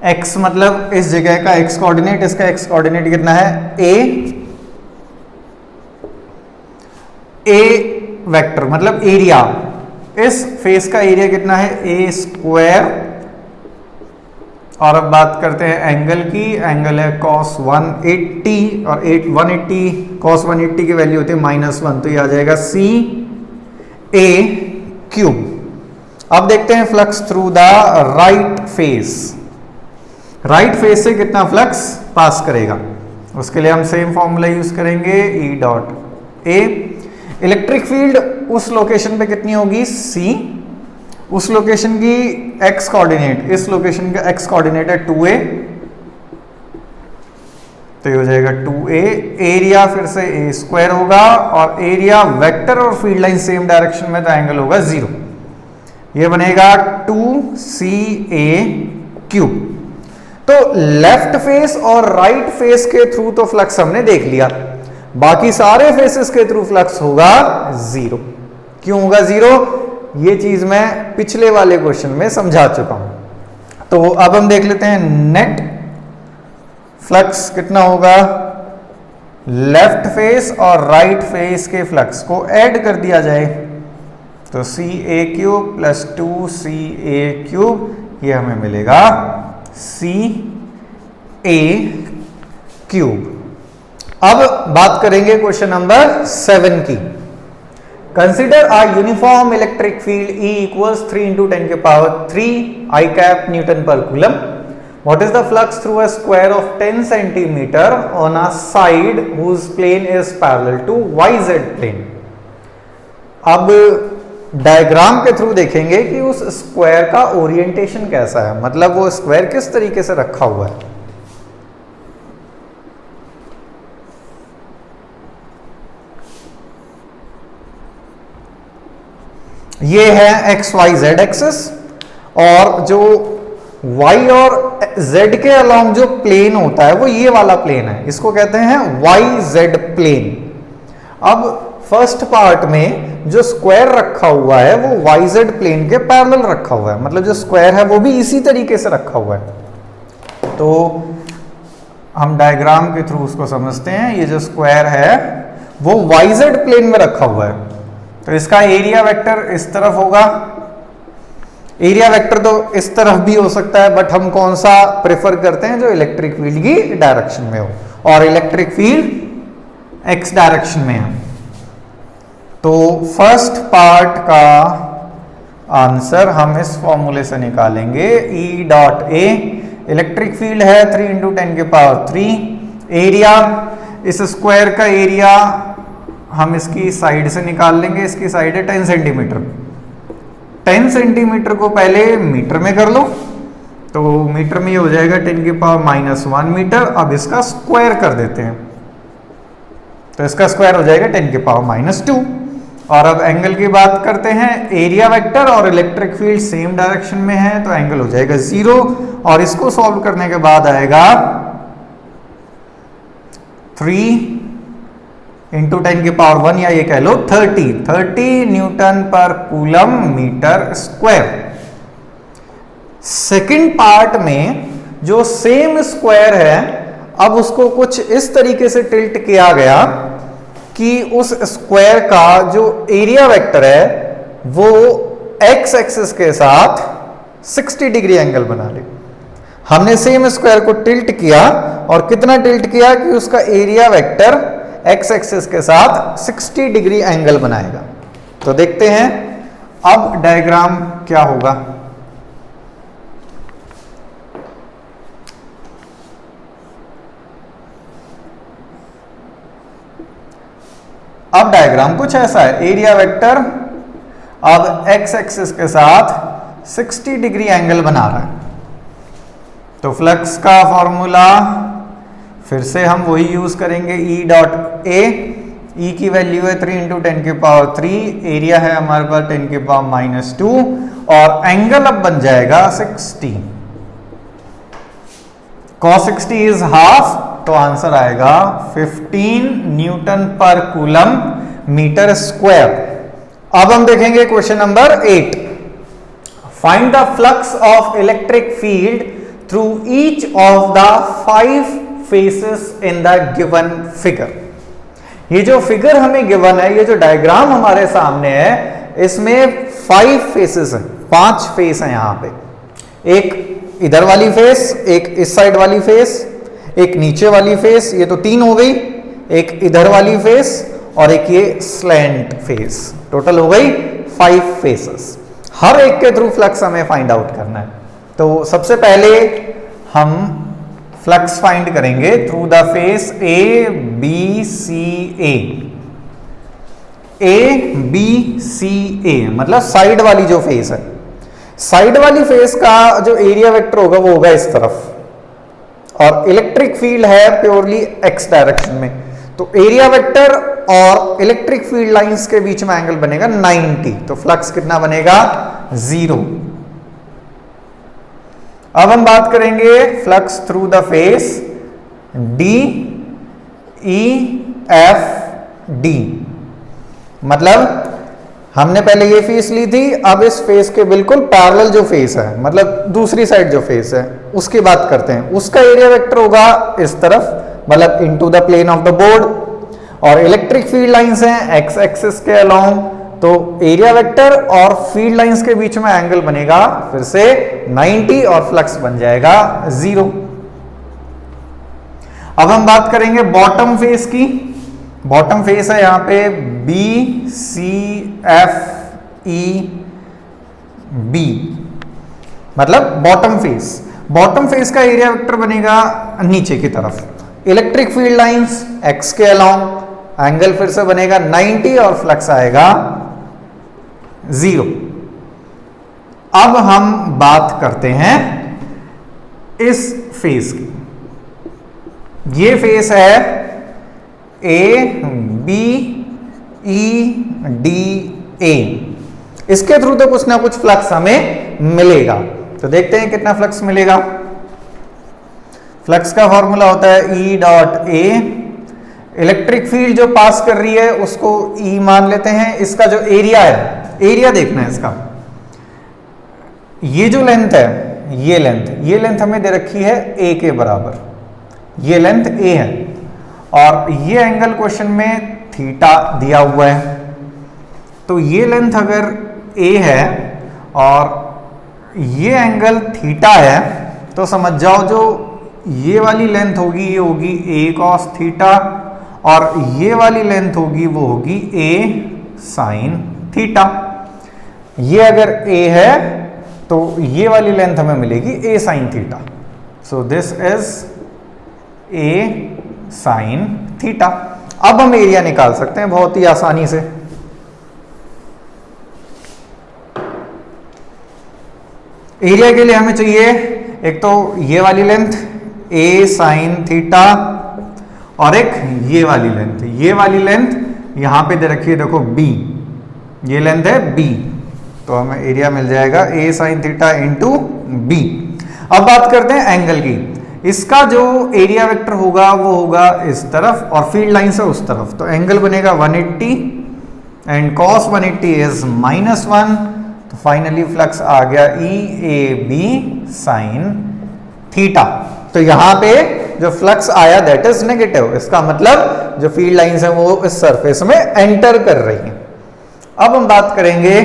x मतलब इस जगह का x कोऑर्डिनेट, इसका x कोऑर्डिनेट कितना है a वेक्टर मतलब एरिया, इस फेस का एरिया कितना है a स्क्वायर। और अब बात करते हैं एंगल की, एंगल है cos 180 और 180 cos 180 की वैल्यू होती है -1, तो ये आ जाएगा C a क्यूब। अब देखते हैं flux through the right face. Right face से कितना फ्लक्स पास करेगा। उसके लिए हम सेम फॉर्मूला यूज करेंगे, E dot A. Electric field उस लोकेशन पे कितनी होगी, सी। उस लोकेशन की एक्स कोऑर्डिनेट, इस लोकेशन का एक्स कोऑर्डिनेट है 2a, तो ये हो जाएगा 2a। एरिया फिर से a स्क्वायर होगा, और एरिया वेक्टर और फील्ड लाइन सेम डायरेक्शन में, तो एंगल होगा 0। ये बनेगा 2ca क्यूब। तो लेफ्ट फेस और राइट फेस के थ्रू तो फ्लक्स हमने देख लिया, बाकी सारे फेसेस के थ्रू फ्लक्स होगा 0। क्यों होगा 0? ये चीज मैं पिछले वाले क्वेश्चन में समझा चुका हूं। तो अब हम देख लेते हैं नेट फ्लक्स कितना होगा। लेफ्ट फेस और राइट फेस के फ्लक्स को ऐड कर दिया जाए, तो ca cube plus 2ca cube, ये हमें मिलेगा ca क्यूब। अब बात करेंगे क्वेश्चन नंबर 7 की। Consider a uniform electric field E equals 3 × 10⁻³ I cap Newton per coulomb. What is the flux through a square of 10 centimeter on a side whose plane is parallel to YZ plane? अब डायग्राम के थ्रू देखेंगे कि उस स्क्वायर का ओरिएंटेशन कैसा है, मतलब वो स्क्वायर किस तरीके से रखा हुआ है। ये है XYZ एक्सिस, और जो Y और Z के अलोंग जो प्लेन होता है वो ये वाला प्लेन है, इसको कहते हैं YZ प्लेन। अब फर्स्ट पार्ट में जो स्क्वायर रखा हुआ है वो YZ प्लेन के पैरेलल रखा हुआ है, मतलब जो स्क्वायर है वो भी इसी तरीके से रखा हुआ है। तो हम डायग्राम के थ्रू उसको समझते हैं। ये जो स्क्वायर है वो YZ प्लेन में रखा हुआ है, तो इसका एरिया वेक्टर इस तरफ होगा। एरिया वेक्टर तो इस तरफ भी हो सकता है, बट हम कौन सा प्रेफर करते हैं, जो इलेक्ट्रिक फील्ड की डायरेक्शन में हो, और इलेक्ट्रिक फील्ड एक्स डायरेक्शन में है। तो फर्स्ट पार्ट का आंसर हम इस फॉर्मूले से निकालेंगे, E dot A. Electric field है 3 × 10⁻³ एरिया, इस स्क्वायर का एरिया हम इसकी साइड से निकाल लेंगे। इसकी साइड है 10 सेंटीमीटर। 10 सेंटीमीटर को पहले मीटर में कर लो, तो मीटर में ये हो जाएगा 10⁻⁻1 मीटर। अब इसका स्क्वायर कर देते हैं, तो इसका स्क्वायर हो जाएगा 10⁻⁻2। और अब एंगल की बात करते हैं। एरिया वेक्टर और इलेक्ट्रिक फील्ड सेम डायरेक्शन में है, तो एंगल हो जाएगा 0। और इसको सॉल्व करने के बाद आएगा 3 × 10⁻1, या ये कह लो 30 newton per coulomb metre square. Second part में जो सेम स्क्वायर है, अब उसको कुछ इस तरीके से टिल्ट किया गया कि उस स्क्वायर का जो एरिया वेक्टर है वो एक्स एक्सिस के साथ 60 डिग्री एंगल बना ले। हमने सेम स्क्वायर को टिल्ट किया, और कितना टिल्ट किया कि उसका एरिया वेक्टर एक्स एक्सिस के साथ 60 डिग्री एंगल बनाएगा। तो देखते हैं अब डायग्राम क्या होगा। अब डायग्राम कुछ ऐसा है। एरिया वेक्टर अब एक्स एक्सिस के साथ 60 डिग्री एंगल बना रहा है। तो फ्लक्स का फॉर्मूला फिर से हम वही यूज करेंगे, ई डॉट ए। ई की वैल्यू है 3 × 10⁻3, एरिया है हमारे पास 10⁻⁻2, और एंगल अब बन जाएगा 60। cos 60 इज हाफ, तो आंसर आएगा 15 Newton per coulomb metre square. अब हम देखेंगे question number 8। Find the flux of electric field through each of the 5 faces in the given figure. ये जो फिगर हमें गिवन है, ये जो डायग्राम हमारे सामने है, इसमें 5 फेसेस हैं, 5 फेस हैं यहां पे। एक इधर वाली फेस, एक इस साइड वाली फेस, एक नीचे वाली फेस, ये तो 3 हो गई, एक इधर वाली फेस, और एक ये स्लैंट फेस। टोटल हो गई 5 फेसेस। हर एक के थ्रू फ्लक्स हमें फाइंड आउट करना है। तो सबसे पहले हम फ्लक्स फाइंड करेंगे through the face A B C A मतलब साइड वाली जो फेस है, साइड वाली फेस का जो एरिया वेक्टर होगा वो होगा इस तरफ, और इलेक्ट्रिक फील्ड है प्योरली एक्स डायरेक्शन में, तो एरिया वेक्टर और इलेक्ट्रिक फील्ड लाइंस के बीच में एंगल बनेगा 90, तो फ्लक्स कितना बनेगा 0। अब हम बात करेंगे flux through the face D E F D, मतलब हमने पहले ये फेस ली थी, अब इस फेस के बिल्कुल पैरेलल जो फेस है, मतलब दूसरी साइड जो फेस है उसकी बात करते हैं, उसका एरिया वेक्टर होगा इस तरफ, मतलब into the plane of the board, और इलेक्ट्रिक फील्ड लाइंस हैं एक्स एक्सिस के अलोंग, तो एरिया वेक्टर और फील्ड लाइंस के बीच में एंगल बनेगा फिर से 90 और फ्लक्स बन जाएगा 0। अब हम बात करेंगे बॉटम फेस की। बॉटम फेस है यहां पे B C F E B, मतलब बॉटम फेस। बॉटम फेस का एरिया वेक्टर बनेगा नीचे की तरफ, इलेक्ट्रिक फील्ड लाइंस एक्स के अलोंग, एंगल फिर से बनेगा 90 और फ्लक्स आएगा 0। अब हम बात करते हैं इस फेस की। ये फेस है A B E D A, इसके थ्रू तो कुछ ना कुछ फ्लक्स हमें मिलेगा, तो देखते हैं कितना फ्लक्स मिलेगा। फ्लक्स का फॉर्मूला होता है E dot A, electric field जो पास कर रही है उसको ई मान लेते हैं, इसका जो एरिया है, एरिया देखना है इसका, ये जो लेंथ है, ये लेंथ हमें दे रखी है ए के बराबर, ये लेंथ ए है, और ये एंगल क्वेश्चन में थीटा दिया हुआ है, तो ये लेंथ अगर ए है और ये एंगल थीटा है, तो समझ जाओ जो ये वाली लेंथ होगी ये होगी ए कॉस थीटा, और ये वाली लेंथ होगी वो होगी ए साइन थीटा। ये अगर ए है तो ये वाली लेंथ हमें मिलेगी a sine theta, so this is a sine theta. अब हम एरिया निकाल सकते हैं बहुत ही आसानी से। एरिया के लिए हमें चाहिए एक तो ये वाली लेंथ ए साइन थीटा, और एक ये वाली लेंथ, ये वाली लेंथ यहां पे दे रखी है देखो बी, ये लेंथ है बी, तो हमें एरिया मिल जाएगा ए साइन थीटा इंटू बी। अब बात करते हैं एंगल की। इसका जो एरिया वेक्टर होगा वो होगा इस तरफ और फील्ड लाइन से उस तरफ, तो एंगल बनेगा 180 एंड कॉस 180 इज -1, तो फाइनली फ्लक्स आ गया ई ए बी साइन थीटा। तो यहां पे जो फ्लक्स आया दैट इज नेगेटिव, इसका मतलब जो फील्ड लाइंस है वो इस सरफेस में एंटर कर रही हैं। अब हम बात करेंगे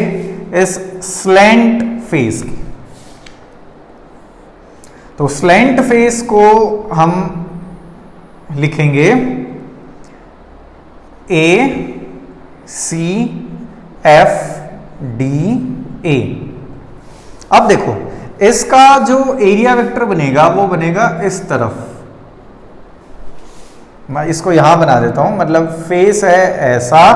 इस स्लैंट फेस की। तो स्लैंट फेस को हम लिखेंगे ए सी एफ डी ए। अब देखो इसका जो एरिया वेक्टर बनेगा वो बनेगा इस तरफ, मैं इसको यहां बना देता हूं, मतलब फेस है ऐसा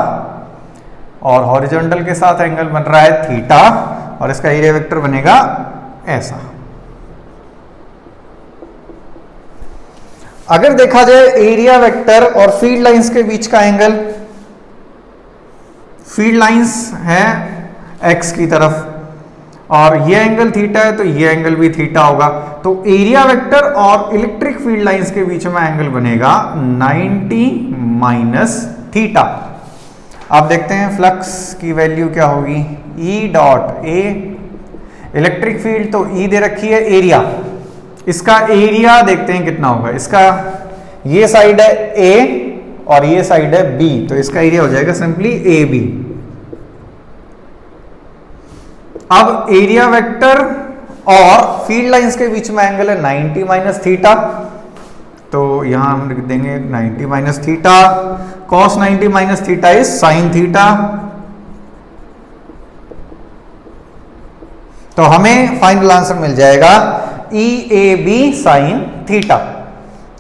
और हॉरिजॉन्टल के साथ एंगल बन रहा है थीटा, और इसका एरिया वेक्टर बनेगा ऐसा। अगर देखा जाए एरिया वेक्टर और फील्ड लाइंस के बीच का एंगल, फील्ड लाइंस है एक्स की तरफ और ये एंगल थीटा है, तो ये एंगल भी थीटा होगा, तो एरिया वेक्टर और इलेक्ट्रिक फील्ड लाइंस के बीच में एंगल बनेगा 90 माइनस थीटा। आप देखते हैं फ्लक्स की वैल्यू क्या होगी, E dot A, electric field तो ई दे रखी है, एरिया, इसका एरिया देखते हैं कितना होगा। इसका ये साइड है ए और ये साइड है बी, तो इसका एरिया हो जाएगा सिंपली ए बी। अब एरिया वेक्टर और फील्ड लाइंस के बीच में एंगल है 90 माइनस थीटा, तो यहां हम लिख देंगे 90 minus theta, cos 90 minus theta is sine theta. तो हमें फाइनल आंसर मिल जाएगा ई ए बी साइन थीटा।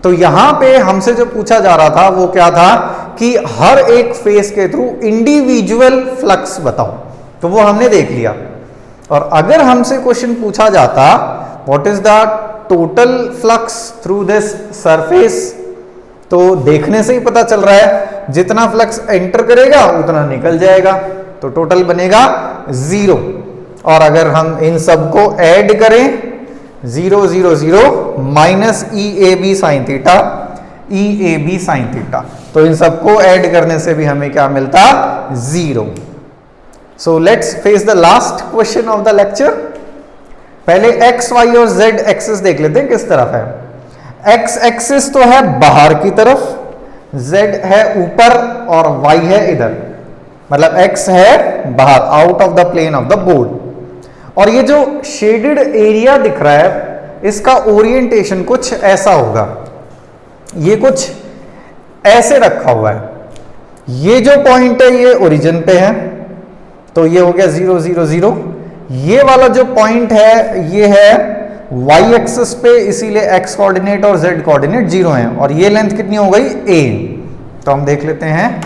तो यहां पे हमसे जो पूछा जा रहा था वो क्या था कि हर एक फेस के थ्रू इंडिविजुअल फ्लक्स बताओ, तो वो हमने देख लिया। और अगर हमसे क्वेश्चन पूछा जाता what is the total flux through this surface, तो देखने से ही पता चल रहा है जितना फ्लक्स एंटर करेगा उतना निकल जाएगा, तो टोटल बनेगा 0। और अगर हम इन सबको ऐड करें 0 0 0 minus E A B sine theta, E A B sine theta, तो इन सबको ऐड करने से भी हमें क्या मिलता 0। So let's face the last question of the lecture. पहले x, y और z एक्सिस देख लेते हैं किस तरफ है। x एक्सिस तो है बाहर की तरफ, z है ऊपर और y है इधर, मतलब x है बाहर, out of the plane of the board. और ये जो शेडेड एरिया दिख रहा है इसका ओरिएंटेशन कुछ ऐसा होगा, ये कुछ ऐसे रखा हुआ है। ये जो पॉइंट है ये ओरिजिन पे है, तो ये हो गया 0 0 0। ये वाला जो पॉइंट है ये है y एक्सिस पे, इसीलिए x कोऑर्डिनेट और z कोऑर्डिनेट 0 है। और ये लेंथ कितनी हो गई a, तो हम देख लेते हैं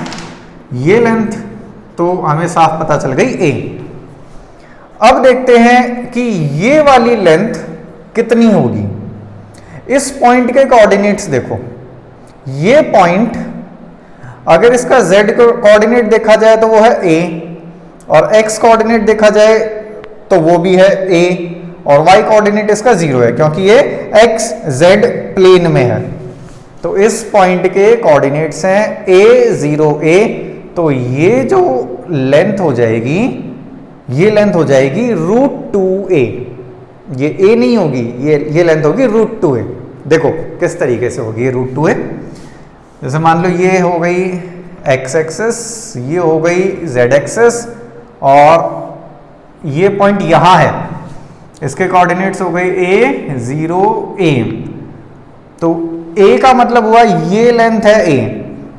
ये लेंथ, तो हमें साफ पता चल गई a। अब देखते हैं कि ये वाली लेंथ कितनी होगी। इस पॉइंट के कोऑर्डिनेट्स देखो, ये पॉइंट अगर इसका z कोऑर्डिनेट देखा जाए तो वो है a, और x कोऑर्डिनेट देखा जाए तो वो भी है a, और y कोऑर्डिनेट इसका 0 है क्योंकि ये x z प्लेन में है। तो इस पॉइंट के कोऑर्डिनेट्स हैं a 0 a, तो ये जो लेंथ हो जाएगी ये लेंथ हो जाएगी √2a। ये a नहीं होगी, ये लेंथ होगी √2a। देखो किस तरीके से होगी ये √2a। जैसे मान लो ये हो गई x एक्सिस, ये हो गई z एक्सिस, और ये पॉइंट यहां है, इसके कोऑर्डिनेट्स हो गए a 0 a। तो a का मतलब हुआ ये लेंथ है a,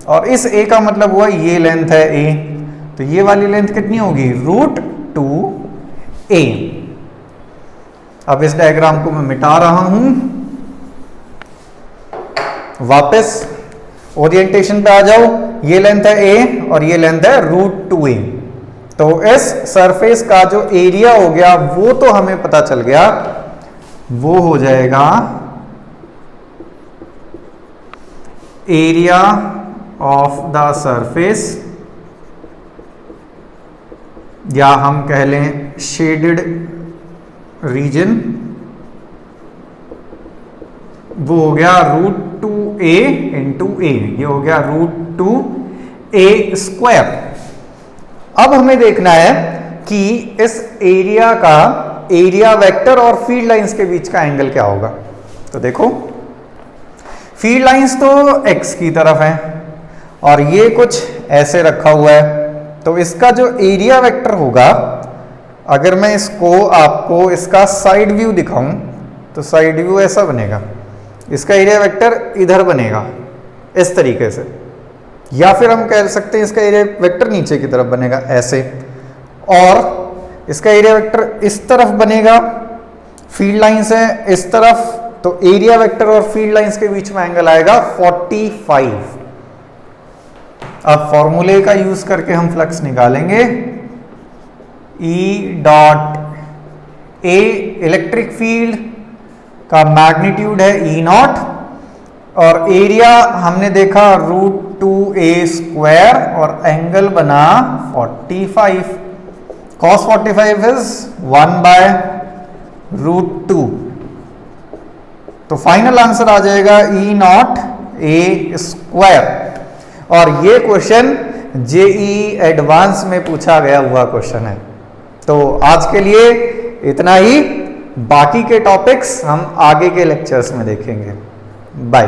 और इस a का मतलब हुआ ये लेंथ है a, तो ये वाली लेंथ कितनी होगी √2a। अब इस डायग्राम को मैं मिटा रहा हूं, वापस ओरिएंटेशन पे आ जाओ। ये लेंथ है a और ये लेंथ है √2a, तो इस सरफेस का जो एरिया हो गया वो तो हमें पता चल गया, वो हो जाएगा एरिया ऑफ द सरफेस, या हम कह लें शेडेड रीजन, वो हो गया √2a इंटू a, ये हो गया √2a²। अब हमें देखना है कि इस एरिया का एरिया वेक्टर और फील्ड लाइंस के बीच का एंगल क्या होगा। तो देखो फील्ड लाइंस तो x की तरफ है और ये कुछ ऐसे रखा हुआ है, तो इसका जो एरिया वेक्टर होगा, अगर मैं इसको आपको इसका साइड व्यू दिखाऊं तो साइड व्यू ऐसा बनेगा, इसका एरिया वेक्टर इधर बनेगा इस तरीके से, या फिर हम कह सकते हैं इसका एरिया वेक्टर नीचे की तरफ बनेगा ऐसे, और इसका एरिया वेक्टर इस तरफ बनेगा। फील्ड लाइंस है इस तरफ, तो एरिया वेक्टर और फील्ड लाइंस के बीच में एंगल आएगा 45। अब फॉर्मूले का यूज करके हम फ्लक्स निकालेंगे। E dot A electric field का मैग्नीट्यूड है E0, और एरिया हमने देखा √2a² और एंगल बना 45। cos 45 इज 1/√2, तो फाइनल आंसर आ जाएगा E0a²। और ये क्वेश्चन जेईई एडवांस में पूछा गया हुआ क्वेश्चन है। तो आज के लिए इतना ही, बाकी के टॉपिक्स हम आगे के लेक्चर्स में देखेंगे। बाय।